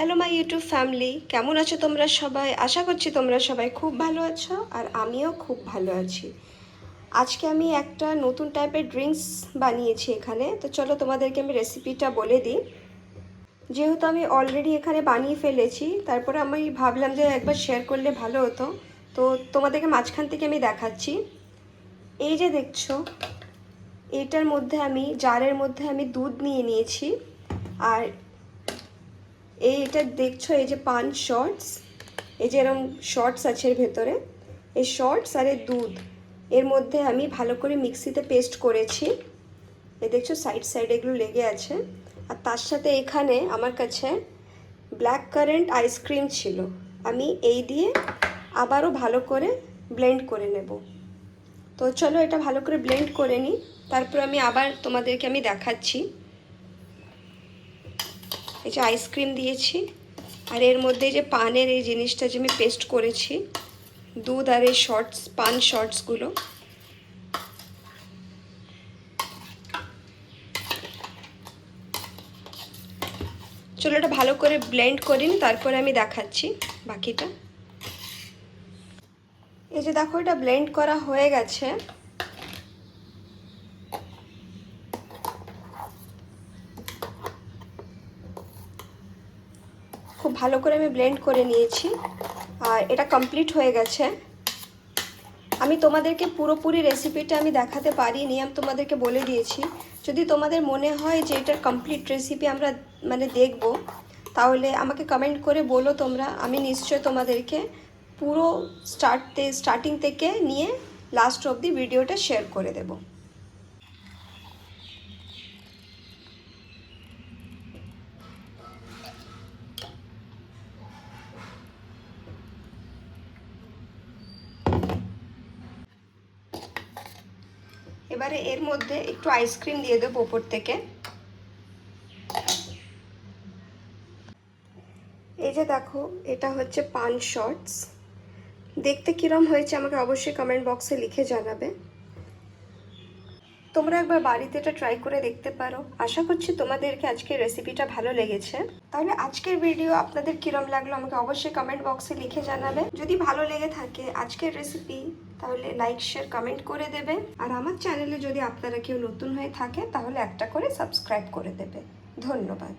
Hello my YouTube family, কেমন আছো তোমরা সবাই? আশা করছি তোমরা সবাই খুব ভালো আছো আর আমিও খুব ভালো আছি। আজকে আমি একটা নতুন টাইপের ড্রিঙ্কস বানিয়েছি এখানে। তো চলো তোমাদেরকে আমি রেসিপিটা বলে দিই। যেহেতু আমি অলরেডি এখানে বানিয়ে ফেলেছি, তারপরে আমি ভাবলাম যে একবার শেয়ার করলে ভালো হতো। তো তোমাদেরকে মাঝখান থেকে আমি দেখাচ্ছি। এই যে দেখছো, এটার মধ্যে আমি জারের মধ্যে আমি দুধ নিয়ে নিয়েছি। আর এইটা দেখছো, এই যে পান শর্টস, এই যে এরকম শর্টস আছে এর ভেতরে, এই শর্টস আর এই দুধ এর মধ্যে আমি ভালো করে মিক্সিতে পেস্ট করেছি। এই দেখছো সাইড সাইড এগুলো লেগে আছে। আর তার সাথে এখানে আমার কাছে ব্ল্যাক কারেন্ট আইসক্রিম ছিল। আমি এই দিয়ে আবারও ভালো করে ব্লেন্ড করে নেব। তো চলো এটা ভালো করে ব্লেন্ড করে নিই, তারপর আমি আবার তোমাদেরকে আমি দেখাচ্ছি। এই যে আইসক্রিম দিয়েছি, আর এর মধ্যে যে পানের এই জিনিসটা যে আমি পেস্ট করেছি, দুধ আর এই শর্টস, পান শর্টসগুলো, চলো এটা ভালো করে ব্লেন্ড করে নিই, তারপরে আমি দেখাচ্ছি বাকিটা। এই যে দেখো, এটা ব্লেন্ড করা হয়ে গেছে। খুব ভালো করে আমি ব্লেন্ড করে নিয়েছি আর এটা কমপ্লিট হয়ে গেছে। আমি তোমাদেরকে পুরোপুরি রেসিপিটা আমি দেখাতে পারিনি, আমি তোমাদেরকে বলে দিয়েছি। যদি তোমাদের মনে হয় যে এটার কমপ্লিট রেসিপি আমরা দেখব, তাহলে আমাকে কমেন্ট করে বলো তোমরা। আমি নিশ্চয় তোমাদেরকে পুরো স্টার্টিং থেকে নিয়ে লাস্ট অবধি ভিডিওটা শেয়ার করে দেব। এবারে এর মধ্যে একটু আইসক্রিম দিয়ে দেবো ওপর থেকে। এই যে দেখো, এটা হচ্ছে পান শর্টস। দেখতে কিরম হয়েছে আমাকে অবশ্যই কমেন্ট বক্সে লিখে জানাবে। তোমরা একবার বাড়িতে এটা ট্রাই করে দেখতে পারো। আশা করছি তোমাদেরকে আজকের রেসিপিটা ভালো লেগেছে। তাহলে আজকের ভিডিও আপনাদের কিরম লাগলো আমাকে অবশ্যই কমেন্ট বক্সে লিখে জানাবে। যদি ভালো লেগে থাকে আজকের রেসিপি, তাহলে লাইক শেয়ার কমেন্ট করে দেবে। আর আমার চ্যানেলে যদি আপনারা কেউ নতুন হয়ে থাকে, তাহলে একটা করে সাবস্ক্রাইব করে দেবে। ধন্যবাদ।